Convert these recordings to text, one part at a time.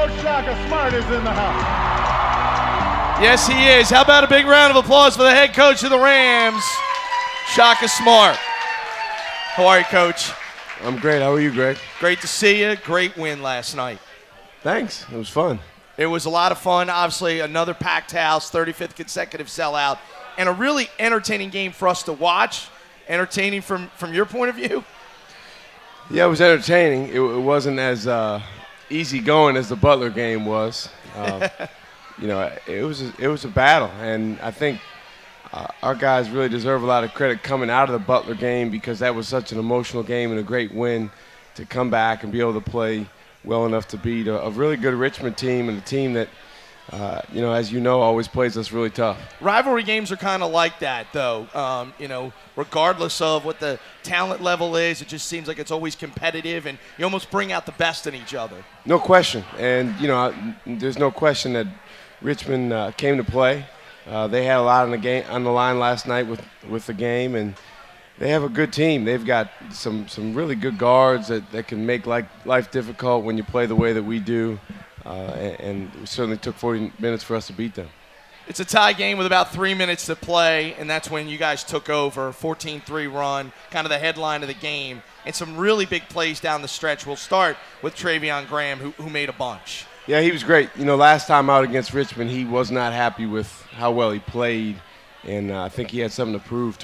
Coach Shaka Smart is in the house. Yes, he is. How about a big round of applause for the head coach of the Rams, Shaka Smart. How are you, Coach? I'm great. How are you, Greg? Great to see you. Great win last night. Thanks. It was fun. It was a lot of fun. Obviously, another packed house, 35th consecutive sellout, and a really entertaining game for us to watch. Entertaining from your point of view? Yeah, it was entertaining. It wasn't as easy going as the Butler game was. It was a battle, and I think our guys really deserve a lot of credit coming out of the Butler game because that was such an emotional game and a great win to come back and be able to play well enough to beat a really good Richmond team and a team that, as you know, always plays us really tough. Rivalry games are kind of like that, though. Regardless of what the talent level is, it just seems like it's always competitive, and you almost bring out the best in each other. No question. And, there's no question that Richmond came to play. They had a lot on the line last night with the game, and they have a good team. They've got some really good guards that can make life difficult when you play the way that we do, and it certainly took 40 minutes for us to beat them. It's a tie game with about 3 minutes to play, and that's when you guys took over, 14-3 run, kind of the headline of the game, and some really big plays down the stretch. We'll start with Travion Graham, who made a bunch. Yeah, he was great. Last time out against Richmond, he was not happy with how well he played, and I think he had something to prove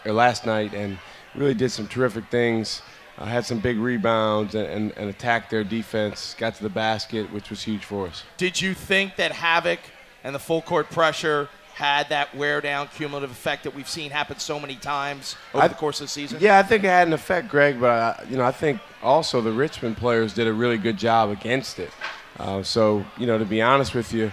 last night, and really did some terrific things. Had some big rebounds and attacked their defense, got to the basket, which was huge for us. Did you think that Havoc and the full court pressure had that wear-down cumulative effect that we've seen happen so many times over the course of the season? Yeah, I think it had an effect, Greg, but I think also the Richmond players did a really good job against it. To be honest with you,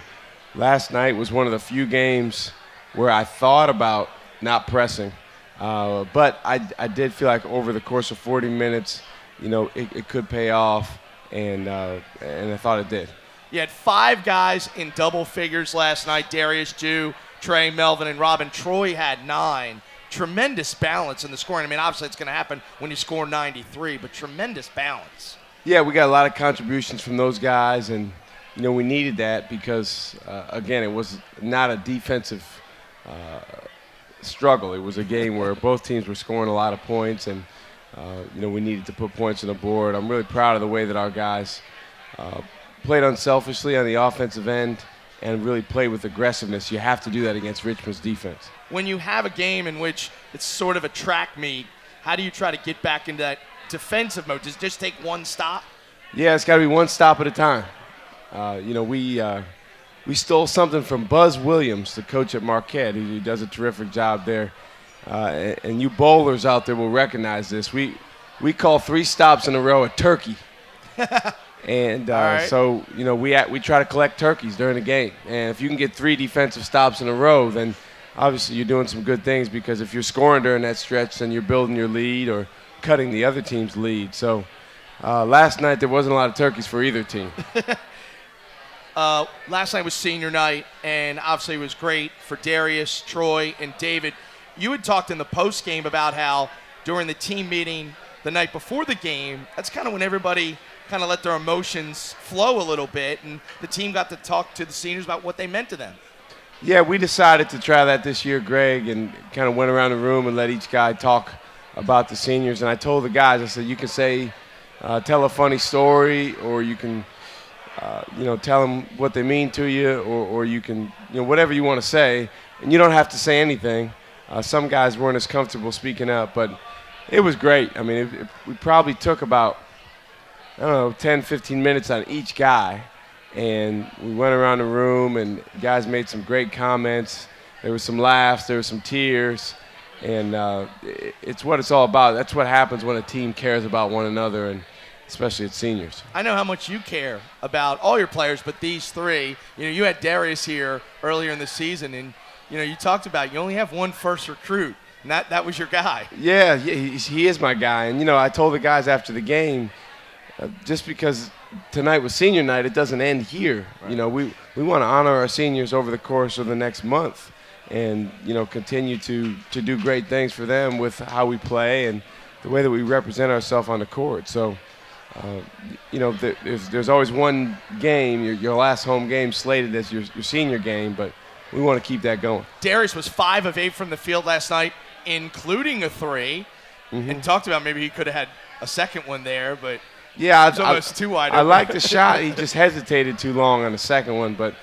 last night was one of the few games where I thought about not pressing. But I did feel like over the course of 40 minutes, it could pay off, and I thought it did. You had 5 guys in double figures last night: Darius, Jew, Trey, Melvin, and Robin. Troy had 9. Tremendous balance in the scoring. I mean, obviously it's going to happen when you score 93, but tremendous balance. Yeah, we got a lot of contributions from those guys, and we needed that because, again, it was not a defensive struggle. It was a game where both teams were scoring a lot of points, and we needed to put points on the board. I'm really proud of the way that our guys played unselfishly on the offensive end and really played with aggressiveness. You have to do that against Richmond's defense. When you have a game in which it's sort of a track meet, how do you try to get back into that defensive mode? Does it just take one stop? Yeah, it's got to be one stop at a time. We stole something from Buzz Williams, the coach at Marquette, who does a terrific job there. And you bowlers out there will recognize this. We call 3 stops in a row a turkey. And right. So we try to collect turkeys during the game. And if you can get 3 defensive stops in a row, then obviously you're doing some good things, because if you're scoring during that stretch, then you're building your lead or cutting the other team's lead. So last night there wasn't a lot of turkeys for either team. Last night was senior night, and obviously it was great for Darius, Troy, and David. You had talked in the post game about how during the team meeting the night before the game, that's kind of when everybody kind of let their emotions flow a little bit, and the team got to talk to the seniors about what they meant to them. Yeah, we decided to try that this year, Greg, and kind of went around the room and let each guy talk about the seniors. And I told the guys, I said, you can tell a funny story, or you can tell them what they mean to you, or you can, whatever you want to say, and you don't have to say anything. Some guys weren't as comfortable speaking up, but it was great. I mean, we probably took about, 10, 15 minutes on each guy, and we went around the room, and guys made some great comments. There was some laughs, there was some tears, and it's what it's all about. That's what happens when a team cares about one another, and especially at seniors. I know how much you care about all your players, but these 3, you had Darius here earlier in the season, and you talked about you only have one first recruit, and that was your guy. Yeah, he is my guy. And, I told the guys after the game, just because tonight was senior night, it doesn't end here. Right. We want to honor our seniors over the course of the next month and, continue to do great things for them with how we play and the way that we represent ourselves on the court. So There's always one game, your last home game slated as your senior game, but we want to keep that going. Darius was 5 of 8 from the field last night, including a 3, and talked about maybe he could have had a second one there, but yeah, it's almost too wide I open. like the shot. He just hesitated too long on the second one, but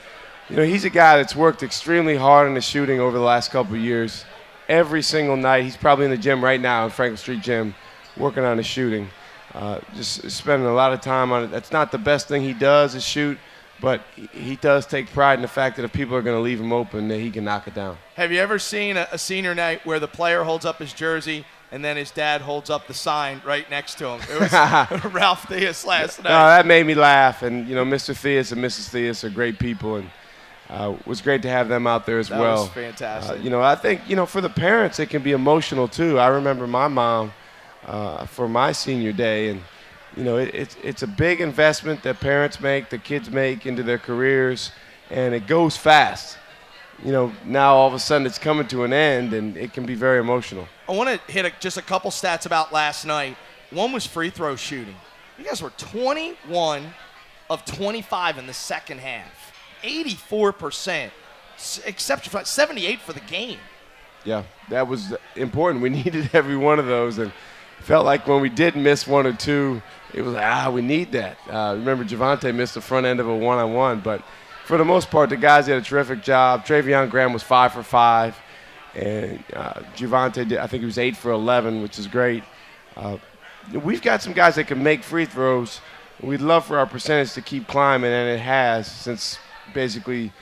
he's a guy that's worked extremely hard on his shooting over the last couple of years. Every single night, he's probably in the gym right now, in Franklin Street Gym, working on his shooting. Just spending a lot of time on it. That's not the best thing he does is shoot, but he does take pride in the fact that if people are going to leave him open, that he can knock it down. Have you ever seen a senior night where the player holds up his jersey and then his dad holds up the sign right next to him? It was Ralph Theus last night. No, that made me laugh. And, Mr. Theus and Mrs. Theus are great people, and it was great to have them out there as well. That was fantastic. I think, for the parents, it can be emotional, too. I remember my mom for my senior day, and it's a big investment that parents make, the kids make into their careers, and it goes fast. Now all of a sudden it's coming to an end, and it can be very emotional. I want to hit just a couple stats about last night. One was free throw shooting. You guys were 21 of 25 in the second half, 84%, except for 78 for the game. Yeah, that was important. We needed every one of those, and felt like when we did miss one or two, it was like, we need that. Remember, Javante missed the front end of a one-on-one, but for the most part, the guys did a terrific job. Travion Graham was 5 for 5, and Javante did, I think he was 8 for 11, which is great. We've got some guys that can make free throws. We'd love for our percentage to keep climbing, and it has since basically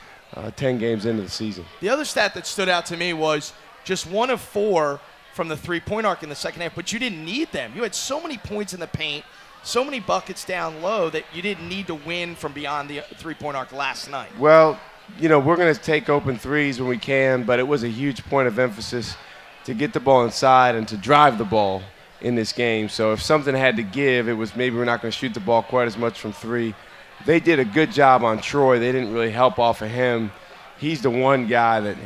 10 games into the season. The other stat that stood out to me was just 1 of 4 from the three-point arc in the second half, but you didn't need them. You had so many points in the paint, so many buckets down low that you didn't need to win from beyond the three-point arc last night. Well, we're going to take open threes when we can, but it was a huge point of emphasis to get the ball inside and to drive the ball in this game. So if something had to give, it was maybe we're not going to shoot the ball quite as much from 3. They did a good job on Troy. They didn't really help off of him. He's the one guy that,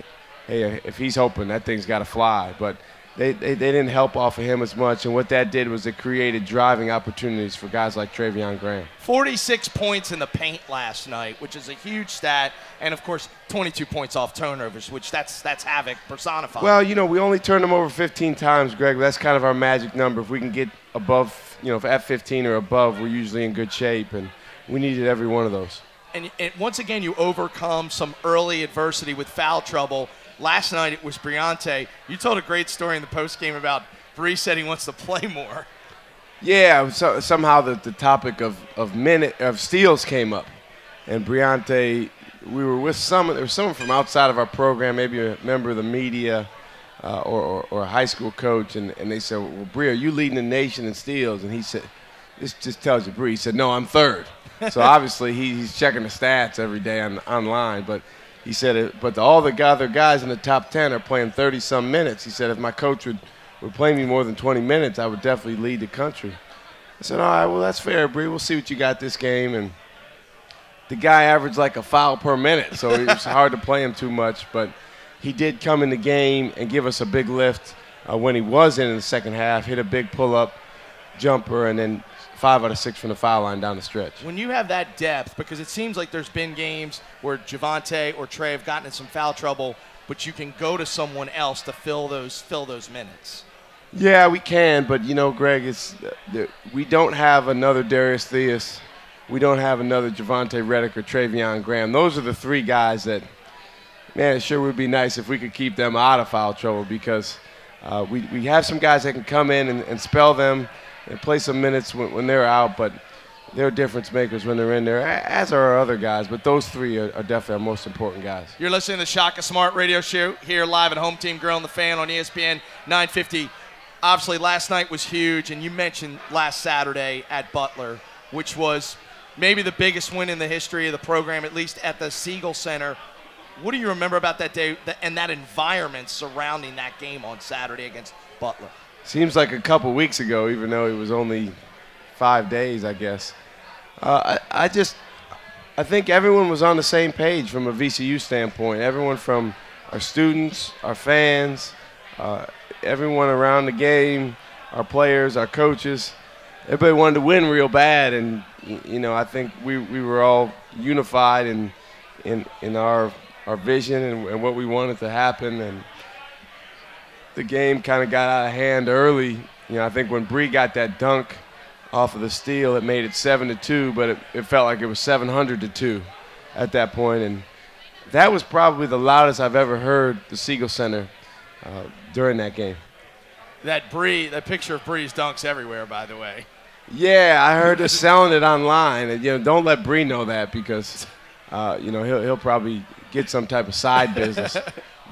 hey, if he's open, that thing's got to fly. But they didn't help off of him as much, and what that did was it created driving opportunities for guys like Travion Graham. 46 points in the paint last night, which is a huge stat, and of course 22 points off turnovers, which that's havoc personified. Well, we only turned them over 15 times, Greg. That's kind of our magic number. If we can get above, if at 15 or above, we're usually in good shape, and we needed every one of those. And once again, you overcome some early adversity with foul trouble. Last night it was Briante. You told a great story in the postgame about Bree said he wants to play more. Yeah, so somehow the topic of steals came up, and Briante, we were with there was someone from outside of our program, maybe a member of the media or a high school coach, and they said, well, Bree, are you leading the nation in steals? And he said, this just tells you Bree. He said, no, I'm 3rd. So obviously he's checking the stats every day online, but he said, but all the other guys in the top 10 are playing 30-some minutes. He said, if my coach would play me more than 20 minutes, I would definitely lead the country. I said, all right, well, that's fair, Bree. We'll see what you got this game. And the guy averaged like a foul per minute, so it was hard to play him too much. But he did come in the game and give us a big lift when he was in the second half, hit a big pull-up jumper, and then 5 out of 6 from the foul line down the stretch. When you have that depth, because it seems like there's been games where Javante or Trey have gotten in some foul trouble, but you can go to someone else to fill those minutes. Yeah, we can, but Greg, we don't have another Darius Theus. We don't have another Javante Reddick or Travion Graham. Those are the 3 guys that, man, it sure would be nice if we could keep them out of foul trouble, because we have some guys that can come in and spell them and play some minutes when they're out, but they're difference makers when they're in there, as are our other guys. But those 3 are definitely our most important guys. You're listening to the Shaka Smart Radio Show here live at Home Team Grill and the Fan on ESPN 950. Obviously, last night was huge, and you mentioned last Saturday at Butler, which was maybe the biggest win in the history of the program, at least at the Siegel Center. What do you remember about that day and that environment surrounding that game on Saturday against Butler? Seems like a couple weeks ago, even though it was only 5 days, I guess. I think everyone was on the same page from a VCU standpoint. Everyone from our students, our fans, everyone around the game, our players, our coaches. everybody wanted to win real bad, and I think we were all unified in our vision and what we wanted to happen, and the game kind of got out of hand early. I think when Bree got that dunk off of the steal, it made it 7-2, but it felt like it was 700-2 at that point, and that was probably the loudest I've ever heard the Siegel Center during that game. That picture of Bree's dunks everywhere, by the way. Yeah, I heard they're selling it online, and don't let Bree know that because he'll probably get some type of side business.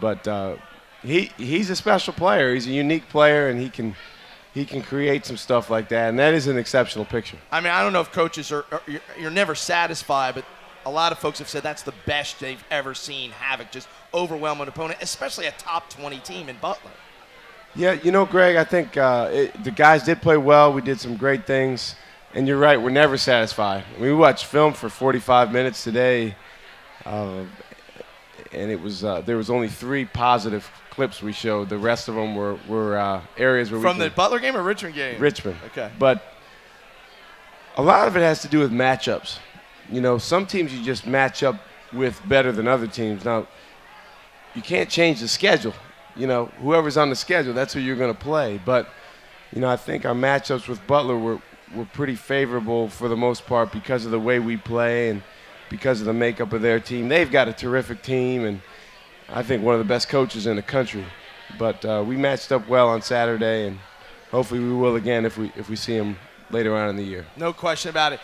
But he's a special player. He's a unique player, and he can create some stuff like that, and that is an exceptional picture. I mean, I don't know if coaches you're never satisfied, but a lot of folks have said that's the best they've ever seen Havoc just overwhelm an opponent, especially a top 20 team in Butler. Yeah, Greg, I think the guys did play well. We did some great things. And you're right, we're never satisfied. We watched film for 45 minutes today, and it was there was only 3 positive clips we showed. The rest of them were areas where From the Butler game or Richmond game? Richmond. Okay. But a lot of it has to do with matchups. Some teams you just match up with better than other teams. Now, you can't change the schedule. Whoever's on the schedule, that's who you're going to play. But, I think our matchups with Butler were pretty favorable for the most part because of the way we play and because of the makeup of their team. They've got a terrific team and I think one of the best coaches in the country. But we matched up well on Saturday, and hopefully we will again if we see them later on in the year. No question about it.